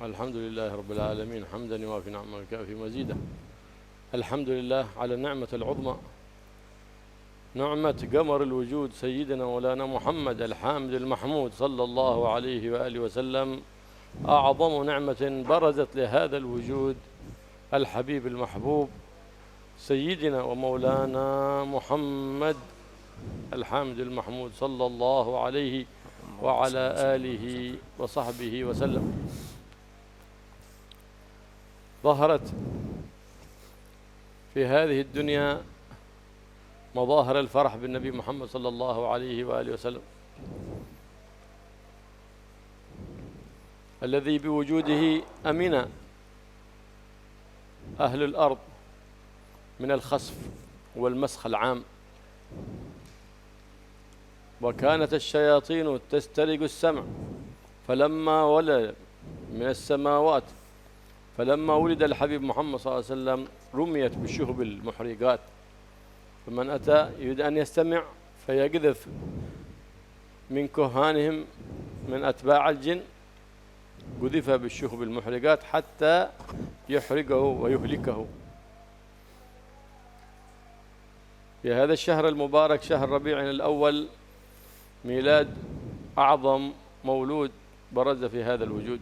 الحمد لله رب العالمين حمدا يوافي نعمه ويكافي مزيده. الحمد لله على النعمة العظمى، نعمة قمر الوجود سيدنا مولانا محمد الحامد المحمود صلى الله عليه وآله وسلم. أعظم نعمة برزت لهذا الوجود الحبيب المحبوب سيدنا ومولانا محمد الحامد المحمود صلى الله عليه وعلى آله وصحبه وسلم. ظهرت في هذه الدنيا مظاهر الفرح بالنبي محمد صلى الله عليه وآله وسلم، الذي بوجوده أمن أهل الأرض من الخسف والمسخ العام، وكانت الشياطين تسترق السمع فلما ولد من السماوات، فلما ولد الحبيب محمد صلى الله عليه وسلم رميت بالشهب المحرقات، فمن أتى يريد أن يستمع فيقذف من كهانهم من أتباع الجن، قذف بالشهب المحرقات حتى يحرقه ويهلكه. في هذا الشهر المبارك شهر ربيع الأول ميلاد أعظم مولود برز في هذا الوجود.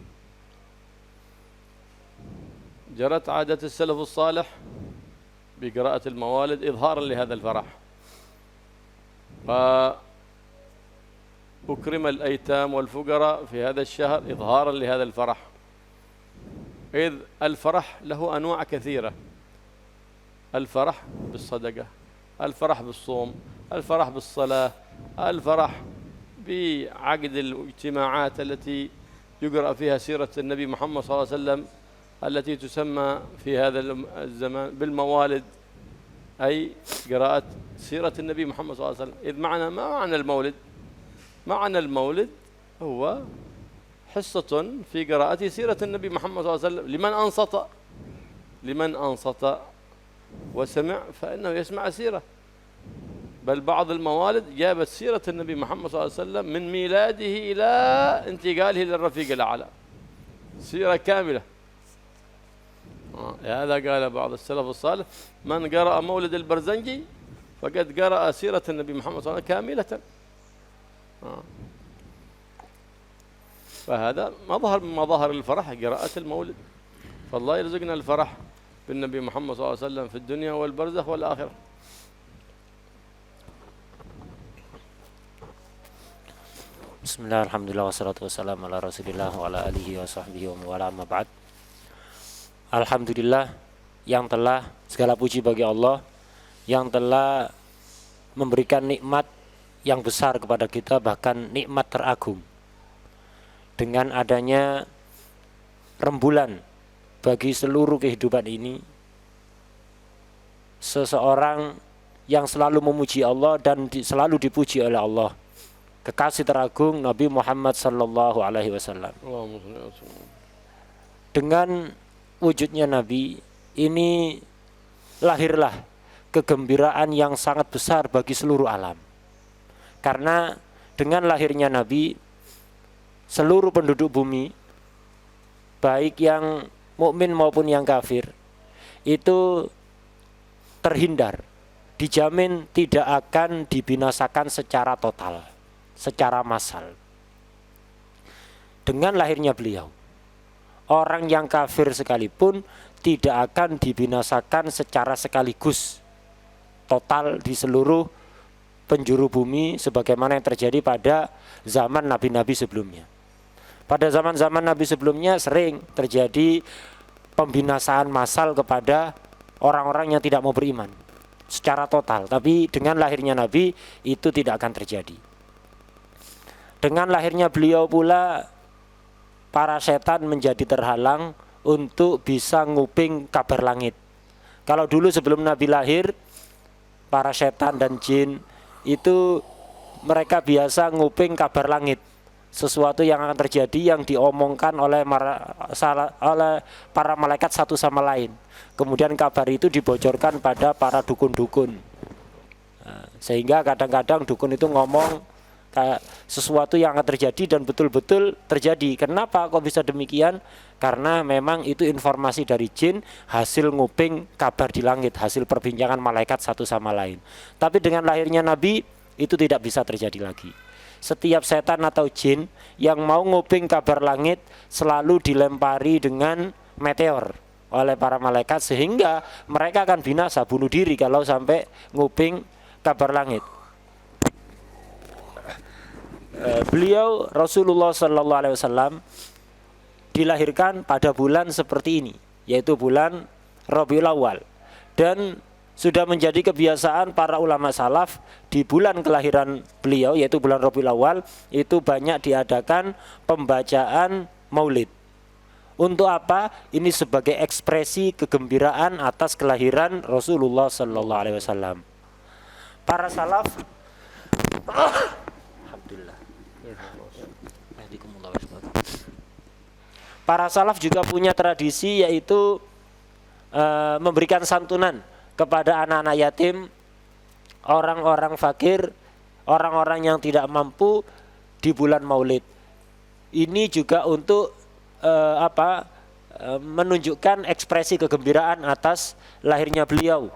جرت عادة السلف الصالح بقراءة الموالد إظهارا لهذا الفرح، وأكرم الأيتام والفقراء في هذا الشهر إظهارا لهذا الفرح، إذ الفرح له أنواع كثيرة: الفرح بالصدقة، الفرح بالصوم، الفرح بالصلاة، الفرح بعقد الاجتماعات التي يقرأ فيها سيرة النبي محمد صلى الله عليه وسلم، التي تسمى في هذا الزمان بالموالد، أي قراءة سيرة النبي محمد صلى الله عليه وسلم. إذ ما معنى المولد؟ معنى المولد هو حصة في قراءة سيرة النبي محمد صلى الله عليه وسلم لمن أنصت وسمع فإنه يسمع سيرة. بل بعض الموالد جابت سيرة النبي محمد صلى الله عليه وسلم من ميلاده إلى انتقاله للرفيق الأعلى، سيرة كاملة. هذا قال بعض السلف الصالح: من قرأ مولد البرزنجي فقد قرأ سيرة النبي محمد صلى الله عليه وسلم كاملة. فهذا مظهر من مظاهر الفرح قراءة المولد، فالله يرزقنا الفرح بالنبي محمد صلى الله عليه وسلم في الدنيا والبرزخ والآخرة. Bismillah, alhamdulillah, wassalatu wassalamu ala rasulillah wa ala alihi wa sahbihi wa wala amma ba'd. Alhamdulillah, yang telah segala puji bagi Allah yang telah memberikan nikmat yang besar kepada kita, bahkan nikmat teragung, dengan adanya rembulan bagi seluruh kehidupan ini. Seseorang yang selalu memuji Allah dan selalu dipuji oleh Allah, kekasih teragung Nabi Muhammad sallallahu alaihi wasallam. Dengan wujudnya Nabi ini lahirlah kegembiraan yang sangat besar bagi seluruh alam. Karena dengan lahirnya Nabi, seluruh penduduk bumi, baik yang mukmin maupun yang kafir, itu terhindar, dijamin tidak akan dibinasakan secara total, secara massal. Dengan lahirnya beliau, orang yang kafir sekalipun tidak akan dibinasakan secara sekaligus total di seluruh penjuru bumi, sebagaimana yang terjadi pada zaman nabi-nabi sebelumnya. Pada zaman-zaman nabi sebelumnya sering terjadi pembinasaan massal kepada orang-orang yang tidak mau beriman secara total, tapi dengan lahirnya Nabi itu tidak akan terjadi. Dengan lahirnya beliau pula, para setan menjadi terhalang untuk bisa nguping kabar langit. Kalau dulu sebelum Nabi lahir, para setan dan jin itu mereka biasa nguping kabar langit, sesuatu yang akan terjadi yang diomongkan oleh para malaikat satu sama lain. Kemudian kabar itu dibocorkan pada para dukun-dukun, sehingga kadang-kadang dukun itu ngomong sesuatu yang akan terjadi dan betul-betul terjadi. Kenapa kok bisa demikian? Karena memang itu informasi dari jin, hasil nguping kabar di langit, hasil perbincangan malaikat satu sama lain. Tapi dengan lahirnya Nabi, itu tidak bisa terjadi lagi. Setiap setan atau jin yang mau nguping kabar langit selalu dilempari dengan meteor oleh para malaikat, sehingga mereka akan binasa, bunuh diri kalau sampai nguping kabar langit. Beliau Rasulullah Sallallahu Alaihi Wasallam dilahirkan pada bulan seperti ini, yaitu bulan Rabiul Awal, dan sudah menjadi kebiasaan para ulama salaf di bulan kelahiran beliau, yaitu bulan Rabiul Awal, itu banyak diadakan pembacaan maulid. Untuk apa? Ini sebagai ekspresi kegembiraan atas kelahiran Rasulullah Sallallahu Alaihi Wasallam. Para salaf, alhamdulillah. Para salaf juga punya tradisi, yaitu memberikan santunan kepada anak-anak yatim, orang-orang fakir, orang-orang yang tidak mampu di bulan Maulid. Ini juga untuk menunjukkan ekspresi kegembiraan atas lahirnya beliau.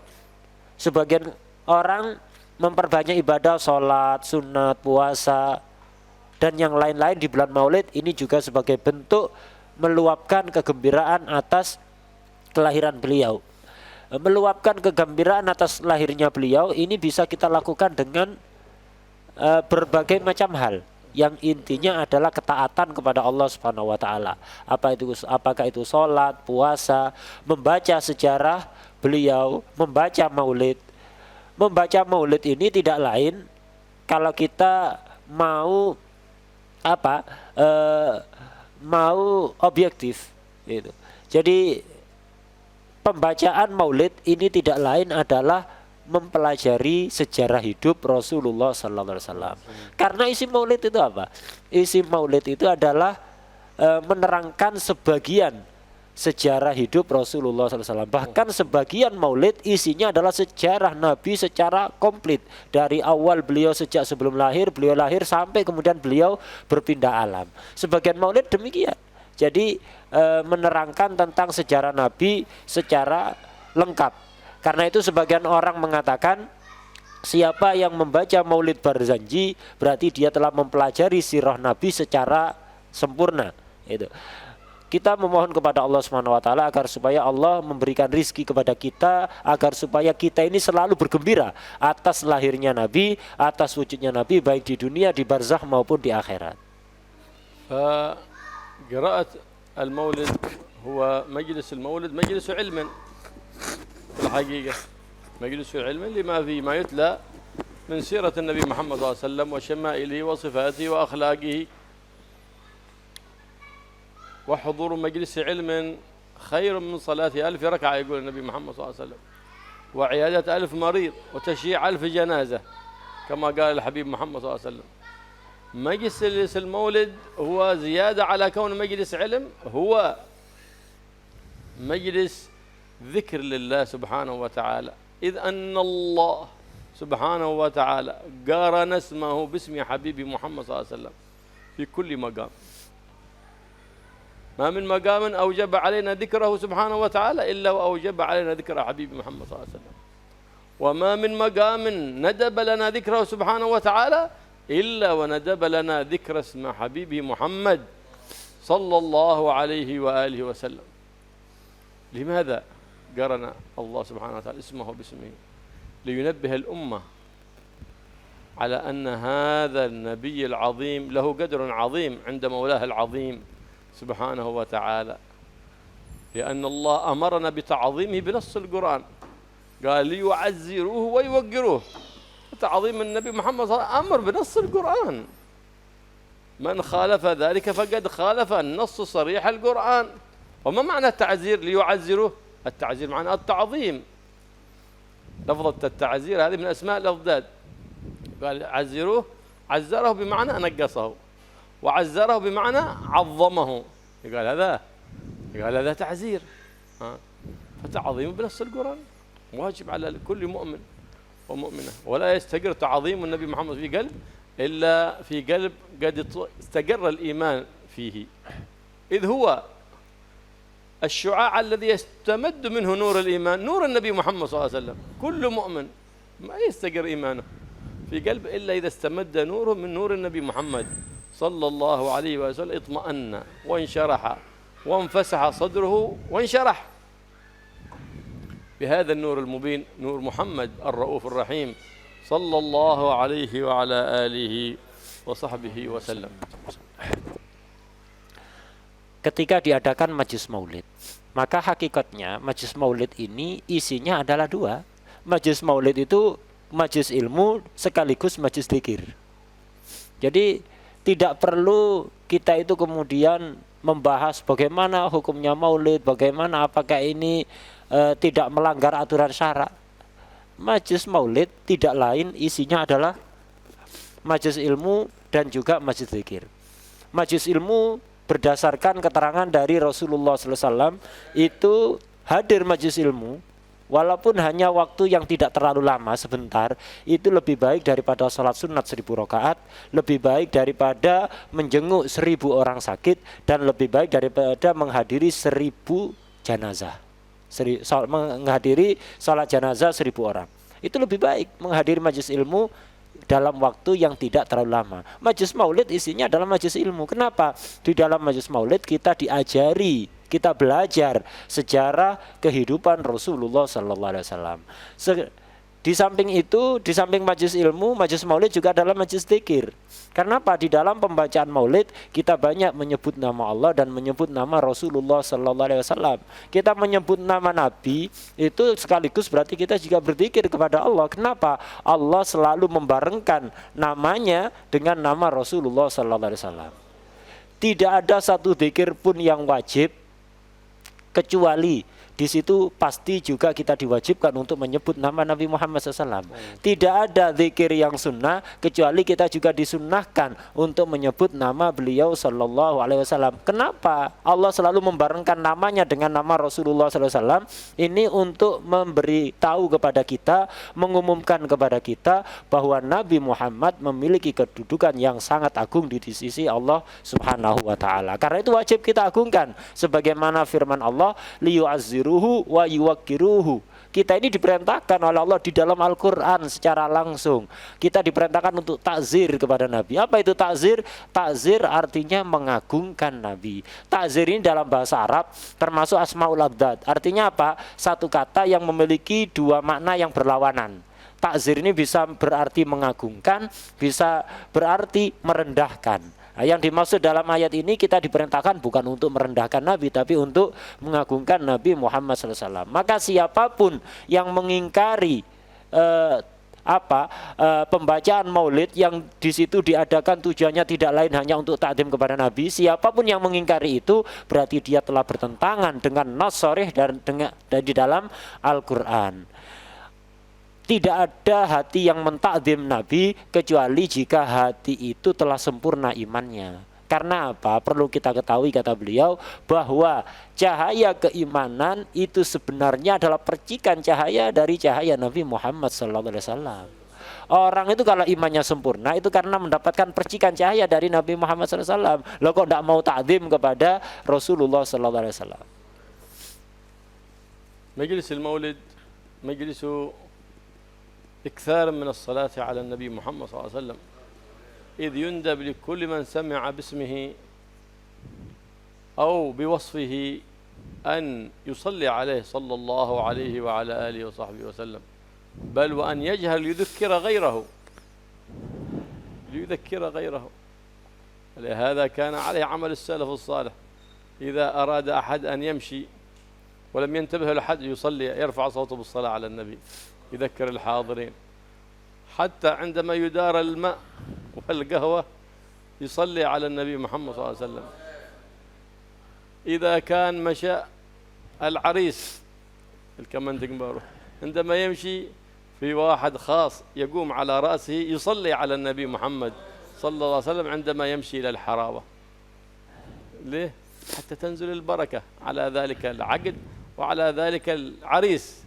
Sebagian orang memperbanyak ibadah, sholat, sunat, puasa, dan yang lain-lain di bulan Maulid. Ini juga sebagai bentuk meluapkan kegembiraan atas kelahiran beliau. Meluapkan kegembiraan atas lahirnya beliau ini bisa kita lakukan dengan berbagai macam hal, yang intinya adalah ketaatan kepada Allah Subhanahu wa taala. Apakah itu sholat, puasa, membaca sejarah beliau, membaca maulid. Membaca maulid ini tidak lain, kalau kita mau mau objektif gitu. Jadi pembacaan maulid ini tidak lain adalah mempelajari sejarah hidup Rasulullah Sallallahu Alaihi Wasallam. Karena isi maulid itu apa? Isi maulid itu adalah menerangkan sebagian sejarah hidup Rasulullah SAW. Bahkan sebagian maulid isinya adalah sejarah Nabi secara komplit, dari awal beliau sejak sebelum lahir, beliau lahir sampai kemudian beliau berpindah alam. Sebagian maulid demikian. Jadi menerangkan tentang sejarah Nabi secara lengkap. Karena itu sebagian orang mengatakan, siapa yang membaca maulid Barzanji berarti dia telah mempelajari sirah Nabi secara sempurna. Itu. Kita memohon kepada Allah Subhanahu wa taala agar supaya Allah memberikan rizki kepada kita, agar supaya kita ini selalu bergembira atas lahirnya Nabi, atas wujudnya Nabi, baik di dunia, di barzakh maupun di akhirat. قراءة المولد هو مجلس المولد مجلس علم في الحقيقة، مجلس علم لما فيه ما يتلى من سيرة النبي محمد صلى الله عليه وسلم وشمائله وصفاته وأخلاقه. وحضور مجلس علم خير من صلاة 1000 ركعة يقول النبي محمد صلى الله عليه وسلم، وعيادة 1000 مريض، وتشييع 1000 جنازة كما قال الحبيب محمد صلى الله عليه وسلم. مجلس المولد هو زيادة على كون مجلس علم، هو مجلس ذكر لله سبحانه وتعالى، إذ أن الله سبحانه وتعالى قارن اسمه باسم حبيبي محمد صلى الله عليه وسلم في كل مقام. ما من مقام أوجب علينا ذكره سبحانه وتعالى إلا وأوجب علينا ذكر حبيب محمد صلى الله عليه وسلم. وما من مقام ندب لنا ذكره سبحانه وتعالى إلا وندب لنا ذكر اسم حبيبه محمد صلى الله عليه وآله وسلم. لماذا قرن الله سبحانه وتعالى اسمه باسمه؟ لينبه الأمة على أن هذا النبي العظيم له قدر عظيم عند مولاه العظيم سبحانه وتعالى، لأن الله أمرنا بتعظيمه بنص القرآن، قال ليعزروه ويوقروه. تعظيم النبي محمد صلى الله عليه وسلم أمر بنص القرآن، من خالف ذلك فقد خالف النص صريح القرآن. وما معنى التعزير؟ ليعزروه، التعزير معنى التعظيم. لفظة التعزير هذه من أسماء الأضداد، قال عزروه، عزره بمعنى نقصه، وعزره بمعنى عظمه. قال هذا تعزير. فتعظيم بنص القرآن واجب على كل مؤمن ومؤمنة، ولا يستقر تعظيم النبي محمد في قلب إلا في قلب قد استقر الإيمان فيه، إذ هو الشعاع الذي يستمد منه نور الإيمان، نور النبي محمد صلى الله عليه وسلم. كل مؤمن ما يستقر إيمانه في قلب إلا إذا استمد نوره من نور النبي محمد صلى الله عليه وسلم، اطمأن وانشرح وانفسح صدره وانشرح بهذا النور المبين، نور محمد الرؤوف الرحيم صلى الله عليه وعلى آله وصحبه وسلم. Ketika diadakan majlis maulid, maka hakikatnya majlis maulid ini isinya adalah dua. Majlis maulid itu majlis ilmu sekaligus majlis dzikir. Jadi tidak perlu kita itu kemudian membahas bagaimana hukumnya maulid, bagaimana apakah ini tidak melanggar aturan syara. Majlis maulid tidak lain isinya adalah majlis ilmu dan juga majlis dzikir. Majlis ilmu berdasarkan keterangan dari Rasulullah SAW itu hadir majlis ilmu walaupun hanya waktu yang tidak terlalu lama, sebentar, itu lebih baik daripada sholat sunat 1000 rakaat, lebih baik daripada menjenguk 1000 orang sakit, dan lebih baik daripada menghadiri 1000 jenazah, menghadiri sholat jenazah 1000 orang. Itu lebih baik menghadiri majlis ilmu dalam waktu yang tidak terlalu lama. Majlis maulid isinya adalah majlis ilmu. Kenapa? Di dalam majlis maulid kita diajari, kita belajar sejarah kehidupan Rasulullah SAW. Di samping itu, di samping majlis ilmu, majlis maulid juga adalah majlis dzikir. Karena apa? Di dalam pembacaan maulid kita banyak menyebut nama Allah dan menyebut nama Rasulullah SAW. Kita menyebut nama Nabi itu sekaligus berarti kita juga berzikir kepada Allah. Kenapa? Allah selalu membarengkan namanya dengan nama Rasulullah SAW. Tidak ada satu zikir pun yang wajib kecuali di situ pasti juga kita diwajibkan untuk menyebut nama Nabi Muhammad SAW. Tidak ada zikir yang sunnah kecuali kita juga disunnahkan untuk menyebut nama beliau Sallallahu Alaihi Wasallam. Kenapa? Allah selalu membarengkan namanya dengan nama Rasulullah SAW. Ini untuk memberi tahu kepada kita, mengumumkan kepada kita bahwa Nabi Muhammad memiliki kedudukan yang sangat agung di sisi Allah Subhanahu Wa Taala. Karena itu wajib kita agungkan, sebagaimana firman Allah, liyu'azziruhu wa yuwakkiruhu. Kita ini diperintahkan oleh Allah di dalam Al-Quran secara langsung. Kita diperintahkan untuk takzir kepada Nabi. Apa itu takzir? Takzir artinya mengagungkan Nabi. Takzir ini dalam bahasa Arab termasuk asmaul abdad. Artinya apa? Satu kata yang memiliki dua makna yang berlawanan. Takzir ini bisa berarti mengagungkan, bisa berarti merendahkan. Nah, yang dimaksud dalam ayat ini kita diperintahkan bukan untuk merendahkan Nabi, tapi untuk mengagungkan Nabi Muhammad SAW. Maka siapapun yang mengingkari pembacaan maulid yang di situ diadakan tujuannya tidak lain hanya untuk takdim kepada Nabi, siapapun yang mengingkari itu berarti dia telah bertentangan dengan nas sharih dan di dalam Al-Quran. Tidak ada hati yang mentakdim Nabi kecuali jika hati itu telah sempurna imannya. Karena apa? Perlu kita ketahui, kata beliau, bahwa cahaya keimanan itu sebenarnya adalah percikan cahaya dari cahaya Nabi Muhammad SAW. Orang itu kalau imannya sempurna itu karena mendapatkan percikan cahaya dari Nabi Muhammad SAW. Loh kok tidak mau takdim kepada Rasulullah SAW? Majlis al-Maulid majlis إكثار من الصلاة على النبي محمد صلى الله عليه وسلم، إذ يندب لكل من سمع باسمه أو بوصفه أن يصلي عليه صلى الله عليه وعلى آله وصحبه وسلم، بل وأن يجهل ليذكر غيره. لهذا كان عليه عمل السلف الصالح، إذا أراد أحد أن يمشي ولم ينتبه لحد يصلي يرفع صوته بالصلاة على النبي، يذكر الحاضرين. حتى عندما يدار الماء والقهوة يصلي على النبي محمد صلى الله عليه وسلم. إذا كان مشى العريس الكمندق بارو عندما يمشي في واحد خاص يقوم على رأسه يصلي على النبي محمد صلى الله عليه وسلم عندما يمشي إلى الحرابة. ليه؟ حتى تنزل البركة على ذلك العقد وعلى ذلك العريس،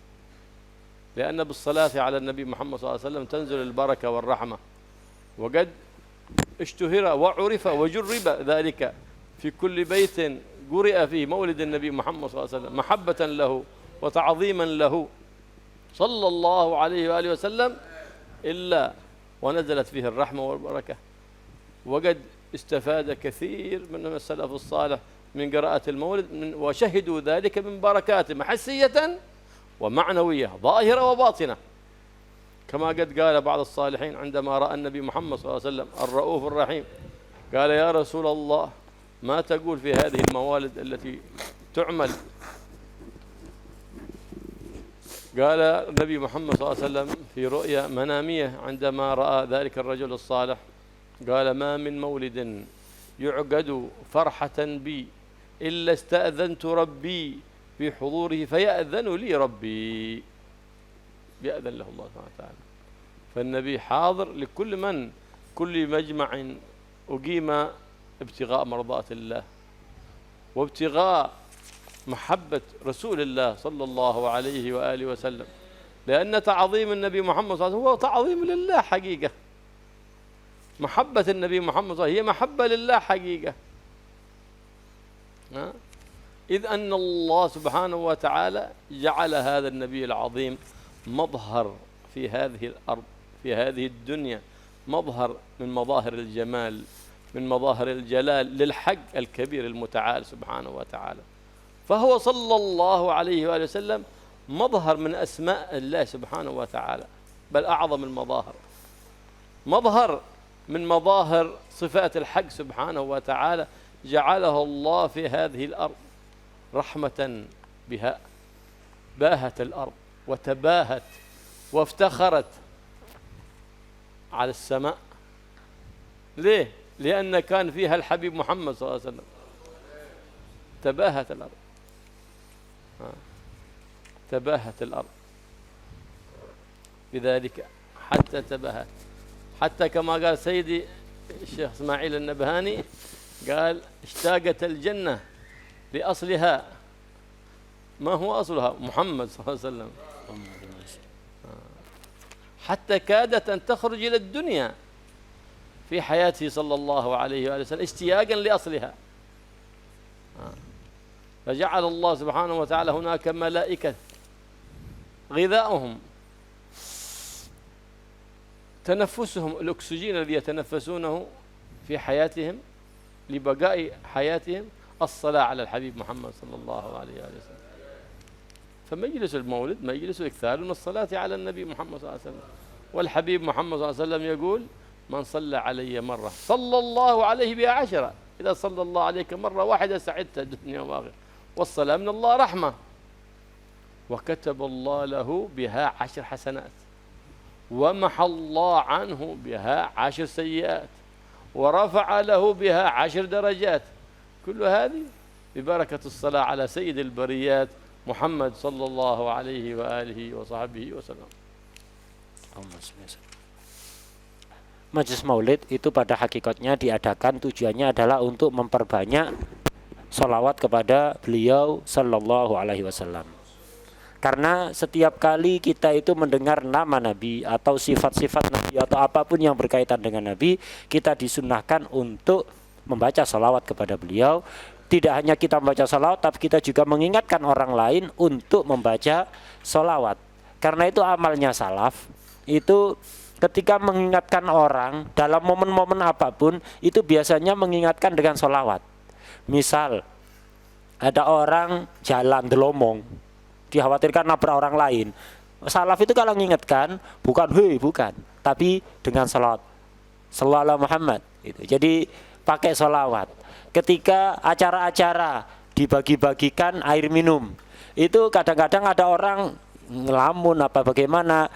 لأن بالصلاة على النبي محمد صلى الله عليه وسلم تنزل البركة والرحمة. وقد اشتهر وعرف وجرب ذلك في كل بيت قرئ فيه مولد النبي محمد صلى الله عليه وسلم محبة له وتعظيما له صلى الله عليه وآله وسلم إلا ونزلت فيه الرحمة والبركة. وقد استفاد كثير من السلف الصالح من قراءة المولد وشهدوا ذلك من بركاته محسية ومعنوية ظاهرة وباطنة، كما قد قال بعض الصالحين عندما رأى النبي محمد صلى الله عليه وسلم الرؤوف الرحيم قال يا رسول الله ما تقول في هذه الموالد التي تعمل؟ قال النبي محمد صلى الله عليه وسلم في رؤيا منامية عندما رأى ذلك الرجل الصالح قال ما من مولد يعقد فرحة بي إلا استأذنت ربي في حضوره فيأذن لي ربي، يأذن له الله سبحانه وتعالى. فالنبي حاضر لكل من كل مجمع أقيم ابتغاء مرضات الله وابتغاء محبة رسول الله صلى الله عليه وآله وسلم، لأن تعظيم النبي محمد صلى الله عليه وسلم هو تعظيم لله حقيقة. محبة النبي محمد صلى الله عليه وسلم هي محبة لله حقيقة. إذ أن الله سبحانه وتعالى جعل هذا النبي العظيم مظهر في هذه الأرض في هذه الدنيا، مظهر من مظاهر الجمال من مظاهر الجلال للحق الكبير المتعال سبحانه وتعالى. فهو صلى الله عليه وآله وسلم مظهر من أسماء الله سبحانه وتعالى، بل أعظم المظاهر، مظهر من مظاهر صفات الحق سبحانه وتعالى جعله الله في هذه الأرض رحمة بها. باهت الأرض وتباهت وافتخرت على السماء. ليه؟ لأن كان فيها الحبيب محمد صلى الله عليه وسلم. تباهت الأرض تباهت الأرض بذلك حتى تباهت، حتى كما قال سيدي الشيخ إسماعيل النبهاني قال اشتاقت الجنة لأصلها. ما هو أصلها؟ محمد صلى الله عليه وسلم. حتى كادت أن تخرج إلى الدنيا في حياته صلى الله عليه وآله وسلم اشتياقا لأصلها. فجعل الله سبحانه وتعالى هناك ملائكة غذاؤهم تنفسهم الأكسجين الذي يتنفسونه في حياتهم لبقاء حياتهم الصلاة على الحبيب محمد صلى الله عليه وسلم. فمجلس المولد مجلس إكثار من الصلاة على النبي محمد صلى الله عليه وسلم. والحبيب محمد صلى الله عليه وسلم يقول من صلى علي مرة صلى الله عليه بها عشرة، إذا صلى الله عليك مرة واحدة سعدت الدنيا وآخرة. والصلاة من الله رحمة، وكتب الله له بها 10 حسنات، ومحى الله عنه بها 10 سيئات، ورفع له بها 10 درجات. كل هذه ببركة الصلاة على سيد البريات محمد صلى الله عليه وآله وصحبه وسلم. Majelis Maulid itu pada hakikatnya diadakan tujuannya adalah untuk memperbanyak sholawat kepada beliau sallallahu alaihi wasallam. Karena setiap kali kita itu mendengar nama Nabi atau sifat-sifat Nabi atau apapun yang berkaitan dengan Nabi, kita disunnahkan untuk membaca sholawat kepada beliau. Tidak hanya kita membaca sholawat, tapi kita juga mengingatkan orang lain untuk membaca sholawat. Karena itu amalnya salaf, itu ketika mengingatkan orang dalam momen-momen apapun, itu biasanya mengingatkan dengan sholawat. Misal ada orang jalan delomong, dikhawatirkan nabrak orang lain. Salaf itu kalau mengingatkan bukan hei, bukan, tapi dengan sholawat. Sallallahu Muhammad itu. Jadi pakai sholawat. Ketika acara-acara dibagi-bagikan air minum, itu kadang-kadang ada orang ngelamun apa bagaimana,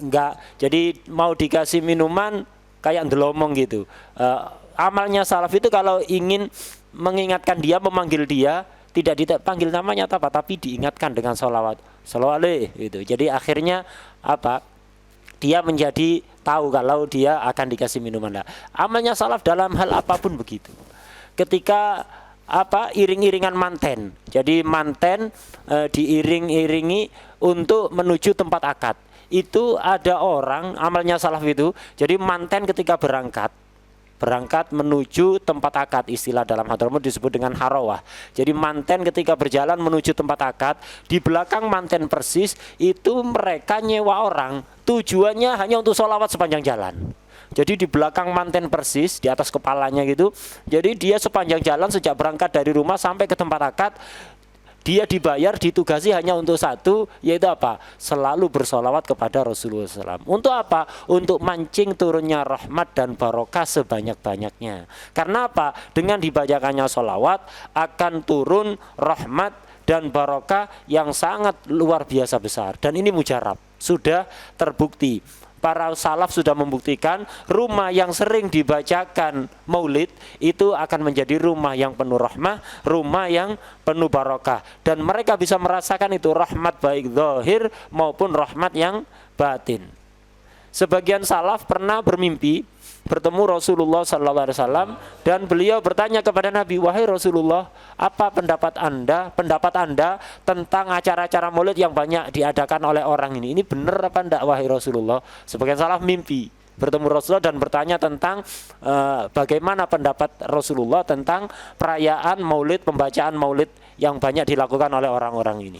enggak, jadi mau dikasih minuman kayak ndelomong gitu. Amalnya salaf itu kalau ingin mengingatkan dia, memanggil dia, tidak dipanggil namanya apa, tapi diingatkan dengan sholawat, sholawat itu. Jadi akhirnya apa? Dia menjadi tahu kalau dia akan dikasih minuman. Nah, amalnya salaf dalam hal apapun begitu. Ketika apa iring-iringan manten, jadi manten diiring-iringi untuk menuju tempat akad. Itu ada orang amalnya salaf itu, jadi manten ketika berangkat berangkat menuju tempat akad, istilah dalam Hadramut disebut dengan harawah. Jadi manten ketika berjalan menuju tempat akad, di belakang manten persis itu mereka nyewa orang, tujuannya hanya untuk sholawat sepanjang jalan. Jadi di belakang manten persis, di atas kepalanya gitu. Jadi dia sepanjang jalan sejak berangkat dari rumah sampai ke tempat akad, dia dibayar, ditugasi hanya untuk satu, yaitu apa? Selalu bersolawat kepada Rasulullah SAW. Untuk apa? Untuk mancing turunnya rahmat dan barokah sebanyak-banyaknya. Karena apa? Dengan dibacakannya solawat akan turun rahmat dan barokah yang sangat luar biasa besar. Dan ini mujarab, sudah terbukti. Para salaf sudah membuktikan rumah yang sering dibacakan maulid itu akan menjadi rumah yang penuh rahmah, rumah yang penuh barokah. Dan mereka bisa merasakan itu rahmat baik zahir maupun rahmat yang batin. Sebagian salaf pernah bermimpi bertemu Rasulullah SAW dan beliau bertanya kepada Nabi, wahai Rasulullah, apa pendapat anda tentang acara-acara maulid yang banyak diadakan oleh orang ini benar apa enggak wahai Rasulullah? Sebagian salaf mimpi bertemu Rasulullah dan bertanya tentang bagaimana pendapat Rasulullah tentang perayaan maulid, pembacaan maulid yang banyak dilakukan oleh orang-orang ini.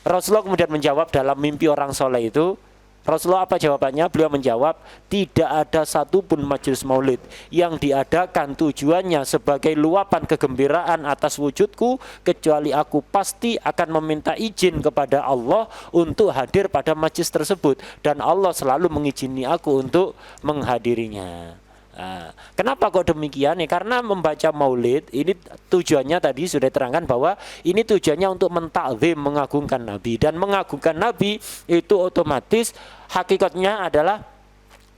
Rasulullah kemudian menjawab dalam mimpi orang soleh itu. Rasulullah apa jawabannya? Beliau menjawab, tidak ada satupun majelis maulid yang diadakan tujuannya sebagai luapan kegembiraan atas wujudku, kecuali aku pasti akan meminta izin kepada Allah untuk hadir pada majelis tersebut, dan Allah selalu mengizini aku untuk menghadirinya. Nah, kenapa kok demikian? Ya, karena membaca maulid ini tujuannya tadi sudah diterangkan bahwa ini tujuannya untuk mentakzim, mengagungkan Nabi, dan mengagungkan Nabi itu otomatis hakikatnya adalah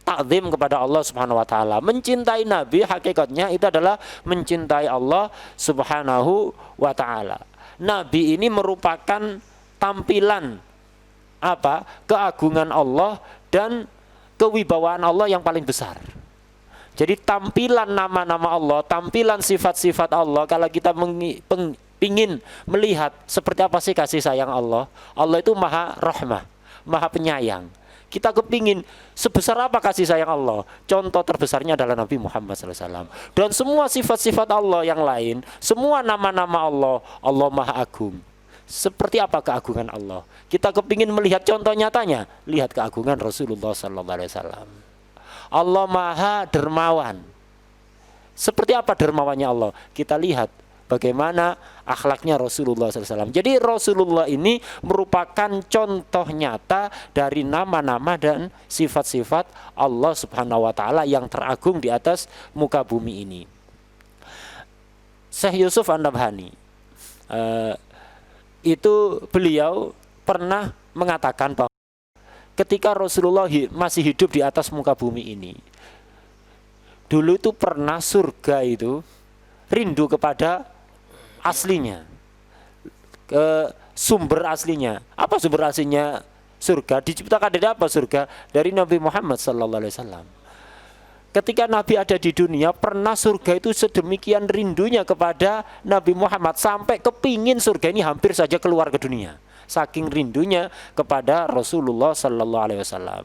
takzim kepada Allah Subhanahu wa taala. Mencintai Nabi hakikatnya itu adalah mencintai Allah Subhanahu wa taala. Nabi ini merupakan tampilan keagungan Allah dan kewibawaan Allah yang paling besar. Jadi tampilan nama-nama Allah, tampilan sifat-sifat Allah, kalau kita ingin melihat seperti apa sih kasih sayang Allah, Allah itu maha rahmah, maha penyayang. Kita kepingin sebesar apa kasih sayang Allah, contoh terbesarnya adalah Nabi Muhammad SAW. Dan semua sifat-sifat Allah yang lain, semua nama-nama Allah, Allah maha agung. Seperti apa keagungan Allah? Kita kepingin melihat contoh nyatanya, lihat keagungan Rasulullah SAW. Allah maha dermawan. Seperti apa dermawannya Allah? Kita lihat bagaimana akhlaknya Rasulullah SAW. Jadi Rasulullah ini merupakan contoh nyata dari nama-nama dan sifat-sifat Allah Subhanahu wa taala yang teragung di atas muka bumi ini. Syekh Yusuf An-Nabhani itu beliau pernah mengatakan bahwa ketika Rasulullah masih hidup di atas muka bumi ini, dulu itu pernah surga itu rindu kepada aslinya, ke sumber aslinya. Apa sumber aslinya surga? Diciptakan dari apa surga? Dari Nabi Muhammad SAW. Ketika Nabi ada di dunia, pernah surga itu sedemikian rindunya kepada Nabi Muhammad sampai kepingin surga ini hampir saja keluar ke dunia. Saking rindunya kepada Rasulullah Sallallahu Alaihi Wasallam.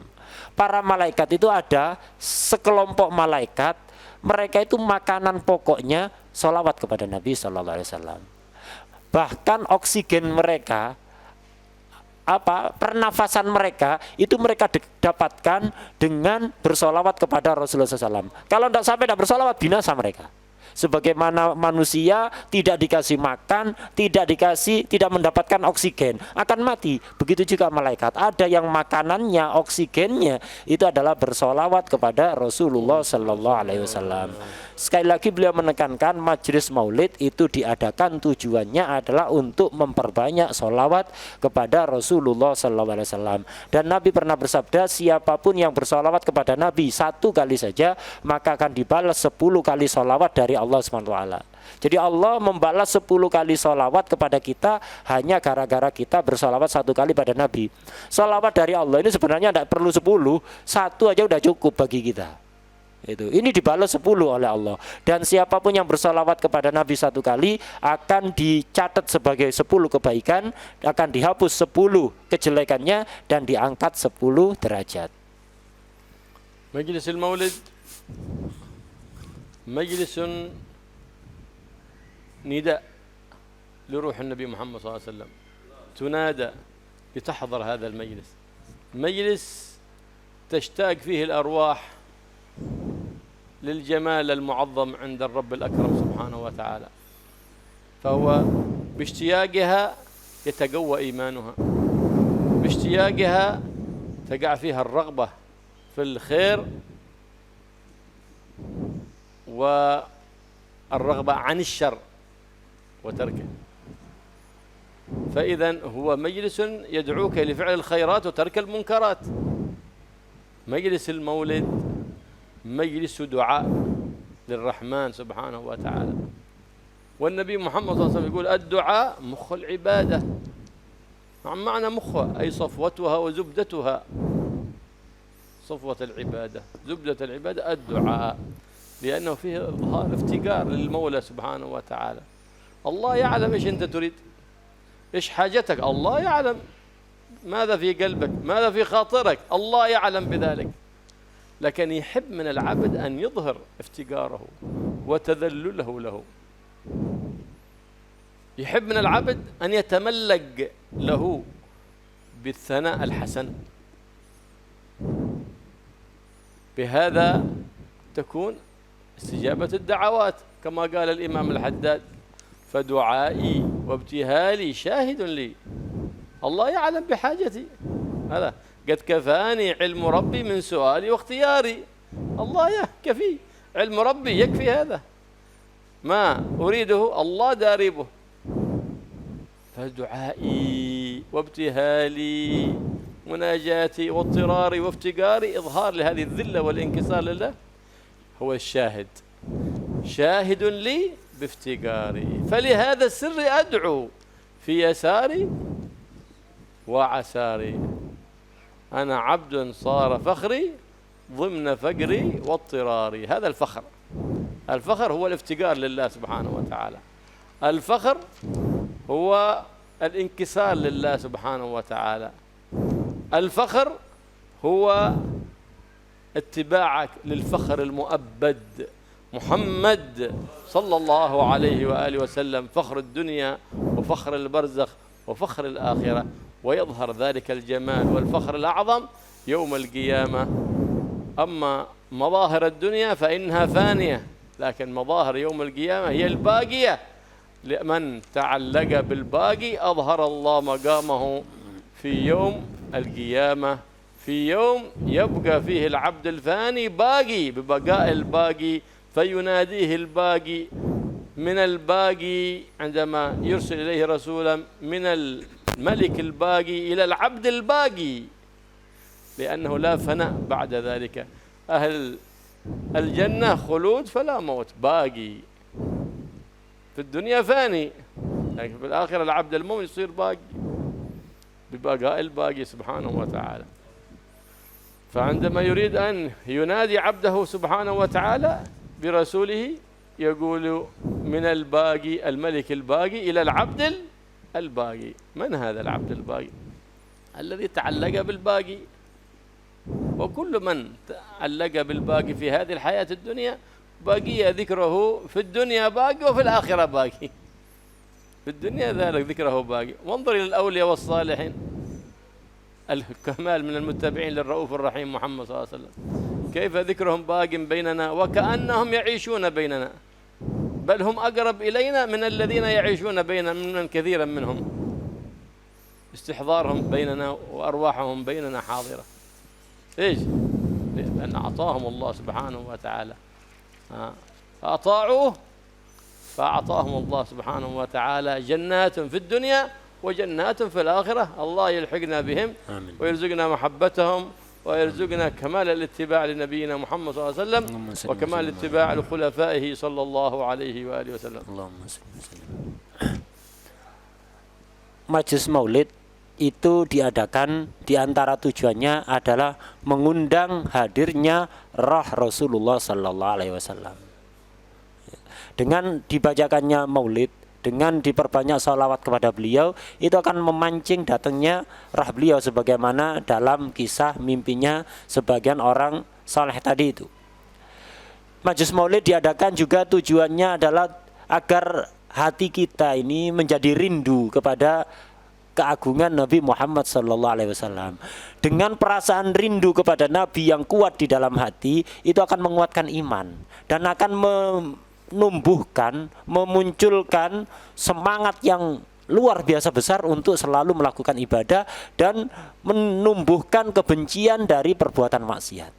Para malaikat itu ada sekelompok malaikat, mereka itu makanan pokoknya sholawat kepada Nabi Sallallahu Alaihi Wasallam. Bahkan oksigen mereka, pernafasan mereka itu mereka dapatkan dengan bersolawat kepada Rasulullah SAW. Kalau tidak sampai tidak bersolawat, binasa mereka. Sebagaimana manusia tidak dikasih makan, tidak mendapatkan oksigen, akan mati. Begitu juga malaikat. Ada yang makanannya, oksigennya itu adalah bersolawat kepada Rasulullah Sallallahu Alaihi Wasallam. Sekali lagi beliau menekankan majelis maulid itu diadakan tujuannya adalah untuk memperbanyak solawat kepada Rasulullah Sallallahu Alaihi Wasallam. Dan Nabi pernah bersabda, siapapun yang bersolawat kepada Nabi satu kali saja, maka akan dibalas 10 kali solawat dari Allah SWT. Jadi Allah membalas 10 kali solawat kepada kita hanya gara-gara kita bersolawat satu kali pada Nabi. Solawat dari Allah ini sebenarnya tidak perlu 10, satu aja udah cukup bagi kita. Ini dibalas 10 oleh Allah. Dan siapapun yang bersolawat kepada Nabi satu kali akan dicatat sebagai 10 kebaikan, akan dihapus 10 kejelekannya, dan diangkat 10 derajat. مجلس المولد مجلس نداء لروح النبي محمد صلى الله عليه وسلم، تنادى لتحضر هذا المجلس، مجلس تشتاق فيه الأرواح للجمال المعظم عند الرب الأكرم سبحانه وتعالى، فهو باشتياقها يتقوى إيمانها، باشتياقها تقع فيها الرغبة في الخير والرغبة عن الشر وتركه. فإذا هو مجلس يدعوك لفعل الخيرات وترك المنكرات. مجلس المولد مجلس دعاء للرحمن سبحانه وتعالى، والنبي محمد صلى الله عليه وسلم يقول الدعاء مخ العبادة. معنى مخها أي صفوتها وزبدتها، صفوة العبادة زبدة العبادة الدعاء، لأنه فيه إظهار افتقار للمولى سبحانه وتعالى. الله يعلم إيش أنت تريد، إيش حاجتك، الله يعلم ماذا في قلبك، ماذا في خاطرك، الله يعلم بذلك. لكن يحب من العبد أن يظهر افتقاره وتذلله له، يحب من العبد أن يتملق له بالثناء الحسن. بهذا تكون استجابة الدعوات، كما قال الإمام الحداد فدعائي وابتهالي شاهد لي، الله يعلم بحاجتي، هذا قد كفاني علم ربي من سؤالي واختياري. الله يكفي، علم ربي يكفي، هذا ما أريده الله داربه. فدعائي وابتهالي مناجاتي واضطراري وافتقاري إظهار لهذه الذلة والانكسار لله، هو الشاهد، شاهد لي بافتقاري، فلهذا السر أدعو في يساري وعساري، أنا عبد صار فخري ضمن فقري واضطراري. هذا الفخر، الفخر هو الافتقار لله سبحانه وتعالى، الفخر هو الانكسار لله سبحانه وتعالى، الفخر هو اتباعك للفخر المؤبد محمد صلى الله عليه وآله وسلم، فخر الدنيا وفخر البرزخ وفخر الآخرة. ويظهر ذلك الجمال والفخر الأعظم يوم القيامة. أما مظاهر الدنيا فإنها فانية، لكن مظاهر يوم القيامة هي الباقية. لمن تعلق بالباقي أظهر الله مقامه في يوم القيامة، في يوم يبقى فيه العبد الفاني باقي ببقاء الباقي، فيناديه الباقي من الباقي عندما يرسل إليه رسولا من الملك الباقي إلى العبد الباقي، لأنه لا فناء بعد ذلك. أهل الجنة خلود فلا موت، باقي. في الدنيا فاني، لكن في الآخرة العبد المؤمن يصير باقي ببقاء الباقي سبحانه وتعالى. فعندما يريد أن ينادي عبده سبحانه وتعالى برسوله يقول من الباقي الملك الباقي إلى العبد الباقي. من هذا العبد الباقي؟ الذي تعلق بالباقي، وكل من تعلق بالباقي في هذه الحياة الدنيا باقي ذكره في الدنيا باقي وفي الآخرة باقي. في الدنيا ذلك ذكره باقي. وانظر إلى الأولياء والصالحين الكمال من المتبعين للرؤوف الرحيم محمد صلى الله عليه وسلم، كيف ذكرهم باق بيننا وكأنهم يعيشون بيننا، بل هم أقرب إلينا من الذين يعيشون بيننا، من كثيرا منهم استحضارهم بيننا وأرواحهم بيننا حاضرة. إيش؟ لأن أعطاهم الله سبحانه وتعالى، فأطاعوه فأعطاهم الله سبحانه وتعالى جنات في الدنيا وجنات في الآخرة. الله يلحقنا بهم ويرزقنا محبتهم ويرزقنا كمال الاتباع لنبينا محمد صلى الله عليه وسلم وكمال الاتباع لخلفائه صلى الله عليه وآله وسلم. Majelis Maulid itu diadakan, di antara tujuannya adalah mengundang hadirnya roh Rasulullah Sallallahu Alaihi Wasallam. Dengan dibacakannya Maulid, dengan diperbanyak salawat kepada beliau, itu akan memancing datangnya roh beliau, sebagaimana dalam kisah mimpinya sebagian orang saleh tadi itu. Majelis Maulid diadakan juga tujuannya adalah agar hati kita ini menjadi rindu kepada keagungan Nabi Muhammad SAW. Dengan perasaan rindu kepada Nabi yang kuat di dalam hati, itu akan menguatkan iman dan akan menumbuhkan, memunculkan semangat yang luar biasa besar untuk selalu melakukan ibadah dan menumbuhkan kebencian dari perbuatan maksiat.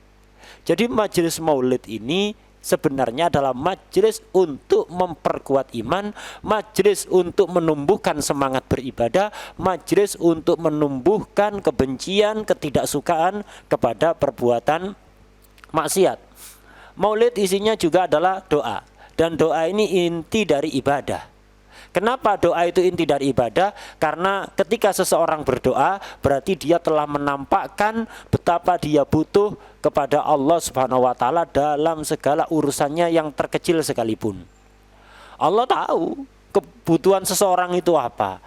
Jadi majelis maulid ini sebenarnya adalah majelis untuk memperkuat iman, majelis untuk menumbuhkan semangat beribadah, majelis untuk menumbuhkan kebencian, ketidaksukaan kepada perbuatan maksiat. Maulid isinya juga adalah doa, dan doa ini inti dari ibadah. Kenapa doa itu inti dari ibadah? Karena ketika seseorang berdoa, berarti dia telah menampakkan betapa dia butuh kepada Allah Subhanahu wa taala dalam segala urusannya yang terkecil sekalipun. Allah tahu kebutuhan seseorang itu apa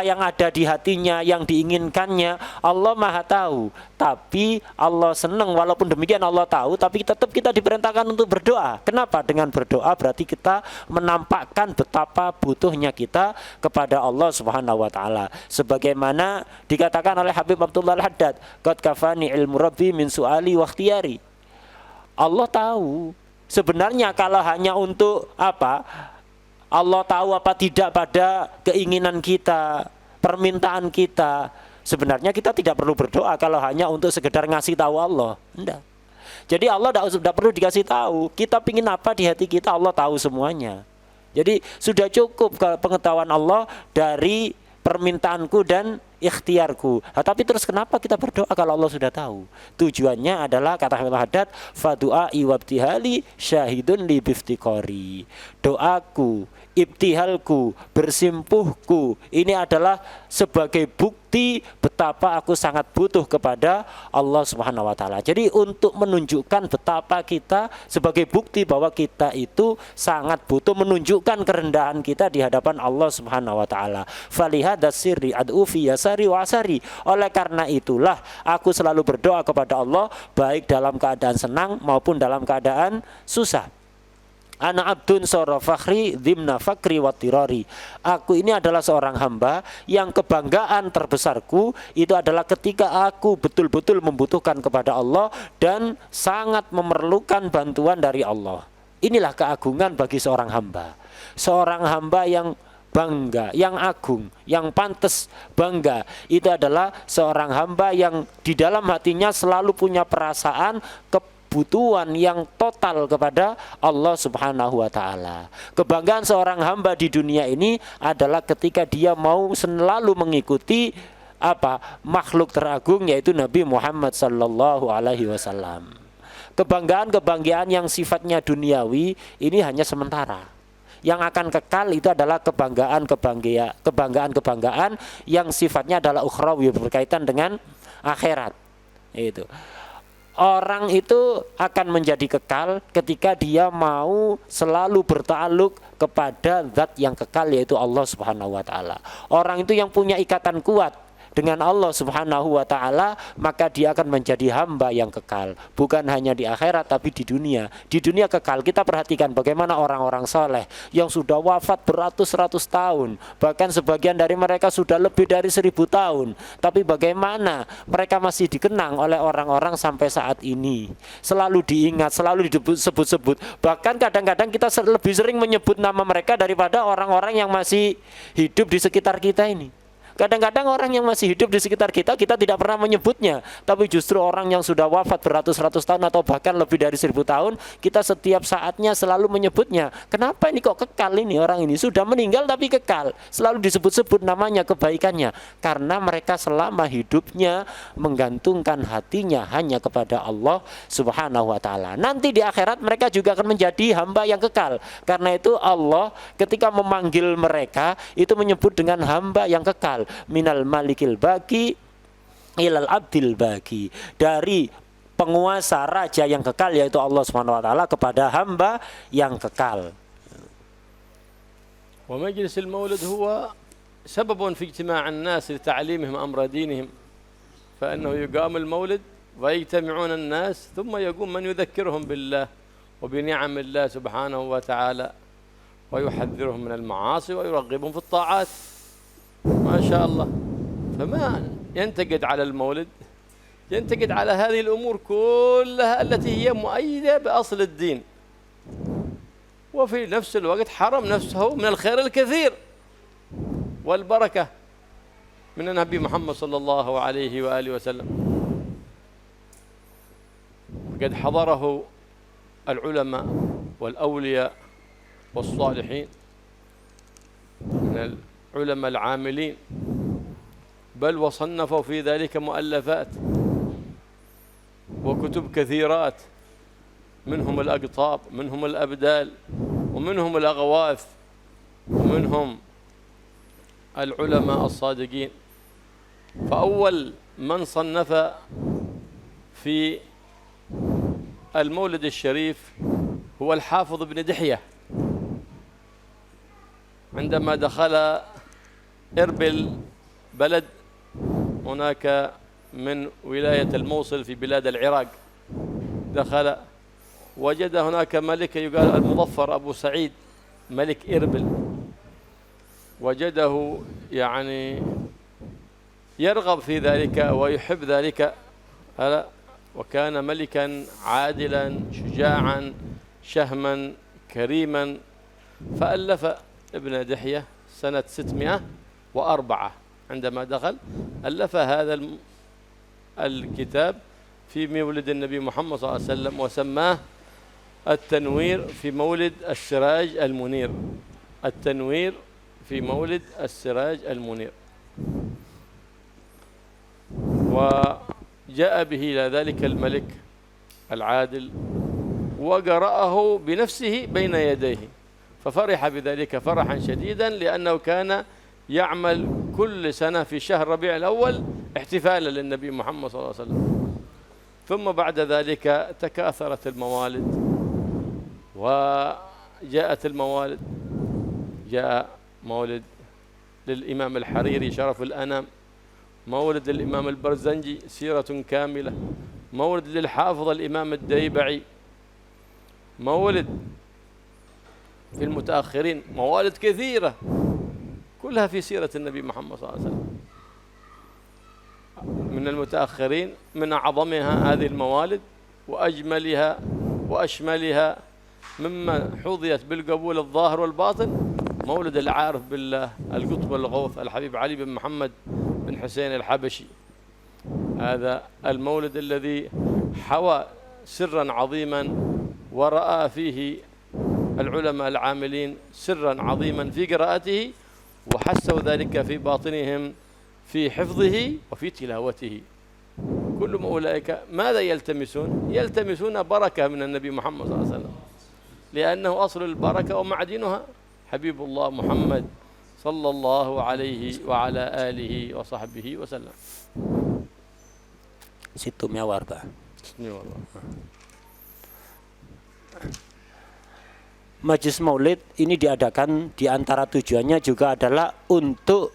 yang ada di hatinya, yang diinginkannya, Allah Maha tahu. Tapi Allah senang, walaupun demikian Allah tahu, tapi tetap kita diperintahkan untuk berdoa. Kenapa? Dengan berdoa berarti kita menampakkan betapa butuhnya kita kepada Allah Subhanahu wa taala. Sebagaimana dikatakan oleh Habib Abdullah Al-Haddad, "Qad kafani ilmu rabbi min su'ali wa ikhtiyari." Allah tahu sebenarnya kalau hanya untuk apa? Allah tahu apa tidak pada keinginan kita, permintaan kita. Sebenarnya kita tidak perlu berdoa kalau hanya untuk sekedar ngasih tahu Allah. Enggak. Jadi Allah tidak perlu dikasih tahu. Kita pingin apa di hati kita, Allah tahu semuanya. Jadi sudah cukup pengetahuan Allah dari permintaanku dan ikhtiarku. Tapi terus kenapa kita berdoa kalau Allah sudah tahu? Tujuannya adalah, kata Habib Haddad, fadu'ai wabtihali syahidun li biftiqori. Doaku, ibtihalku, bersimpuhku, ini adalah sebagai bukti betapa aku sangat butuh kepada Allah Subhanahu wa taala. Jadi untuk menunjukkan betapa kita, sebagai bukti bahwa kita itu sangat butuh, menunjukkan kerendahan kita di hadapan Allah Subhanahu wa taala. Falihada sirri ad'u fi yasari wa asari. Oleh karena itulah aku selalu berdoa kepada Allah, baik dalam keadaan senang maupun dalam keadaan susah. Ana abdun sara fakhri dhimna fakri wa tirari. Aku ini adalah seorang hamba yang kebanggaan terbesarku itu adalah ketika aku betul-betul membutuhkan kepada Allah dan sangat memerlukan bantuan dari Allah. Inilah keagungan bagi seorang hamba. Seorang hamba yang bangga, yang agung, yang pantas bangga, itu adalah seorang hamba yang di dalam hatinya selalu punya perasaan kebutuhan yang total kepada Allah Subhanahu wa taala. Kebanggaan seorang hamba di dunia ini adalah ketika dia mau selalu mengikuti makhluk teragung, yaitu Nabi Muhammad sallallahu alaihi wasallam. Kebanggaan yang sifatnya duniawi ini hanya sementara. Yang akan kekal itu adalah kebanggaan yang sifatnya adalah ukhrawi, berkaitan dengan akhirat. Itu. Orang itu akan menjadi kekal ketika dia mau selalu bertakluk kepada zat yang kekal, yaitu Allah Subhanahu wa taala. Orang itu yang punya ikatan kuat dengan Allah Subhanahu wa taala, maka dia akan menjadi hamba yang kekal, bukan hanya di akhirat tapi di dunia. Di dunia kekal. Kita perhatikan bagaimana orang-orang soleh yang sudah wafat beratus-ratus tahun, bahkan sebagian dari mereka sudah lebih dari 1000 tahun, tapi bagaimana mereka masih dikenang oleh orang-orang sampai saat ini, selalu diingat, selalu disebut-sebut. Bahkan kadang-kadang kita lebih sering menyebut nama mereka daripada orang-orang yang masih hidup di sekitar kita ini. Kadang-kadang orang yang masih hidup di sekitar kita, kita tidak pernah menyebutnya. Tapi justru orang yang sudah wafat beratus-ratus tahun atau bahkan lebih dari 1000 tahun, kita setiap saatnya selalu menyebutnya. Kenapa ini kok kekal ini orang ini? Sudah meninggal tapi kekal. Selalu disebut-sebut namanya, kebaikannya. Karena mereka selama hidupnya menggantungkan hatinya hanya kepada Allah Subhanahu wa ta'ala. Nanti di akhirat mereka juga akan menjadi hamba yang kekal. Karena itu Allah ketika memanggil mereka, itu menyebut dengan hamba yang kekal. Minal malikil bagi ilal abdil bagi, dari penguasa raja yang kekal yaitu Allah Subhanahu wa taala kepada hamba yang kekal. ومجلس المولد هو سبب في اجتماع الناس لتعليمهم أمر دينهم فإنه يقام المولد ويجتمعون الناس ثم يقوم من يذكرهم بالله وبنعم الله سبحانه وتعالى، ويحذرهم من المعاصي ويرغبهم في الطاعات، ما شاء الله. فما ينتقد على المولد، ينتقد على هذه الأمور كلها التي هي مؤيدة بأصل الدين، وفي نفس الوقت حرم نفسه من الخير الكثير والبركة من النبي محمد صلى الله عليه وآله وسلم. قد حضره العلماء والأولياء والصالحين من العلماء العاملين، بل وصنفوا في ذلك مؤلفات وكتب كثيرات، منهم الأقطاب، منهم الأبدال، ومنهم الأغواث، ومنهم العلماء الصادقين. فأول من صنف في المولد الشريف هو الحافظ بن دحية، عندما دخل إربل، بلد هناك من ولاية الموصل في بلاد العراق، دخل وجد هناك ملك يقال المظفر أبو سعيد ملك إربل، وجده يعني يرغب في ذلك ويحب ذلك، وكان ملكا عادلا شجاعا شهما كريما. فألف ابن دحية سنة 604 عندما دخل، ألف هذا الكتاب في مولد النبي محمد صلى الله عليه وسلم، وسماه التنوير في مولد السراج المنير. التنوير في مولد السراج المنير. وجاء به إلى ذلك الملك العادل وقرأه بنفسه بين يديه، ففرح بذلك فرحا شديدا، لأنه كان يعمل كل سنة في شهر ربيع الأول احتفالا للنبي محمد صلى الله عليه وسلم. ثم بعد ذلك تكاثرت الموالد وجاءت الموالد، جاء مولد للإمام الحريري شرف الأنام، مولد للإمام البرزنجي سيرة كاملة، مولد للحافظ الإمام الديبعي، مولد في المتأخرين، موالد كثيرة كلها في سيرة النبي محمد صلى الله عليه وسلم. من المتأخرين من أعظمها هذه الموالد وأجملها وأشملها مما حظيت بالقبول الظاهر والباطن مولد العارف بالله القطب الغوث الحبيب علي بن محمد بن حسين الحبشي. هذا المولد الذي حوى سرا عظيما ورأى فيه العلماء العاملين سرا عظيما في قراءته، وحسوا ذلك في باطنهم في حفظه وفي تلاوته. كل أولئك ماذا يلتمسون؟ يلتمسون بركة من النبي محمد صلى الله عليه وسلم، لأنه أصل البركة ومعدنها حبيب الله محمد صلى الله عليه وعلى آله وصحبه وسلم. 604. Majelis Maulid ini diadakan, di antara tujuannya juga adalah untuk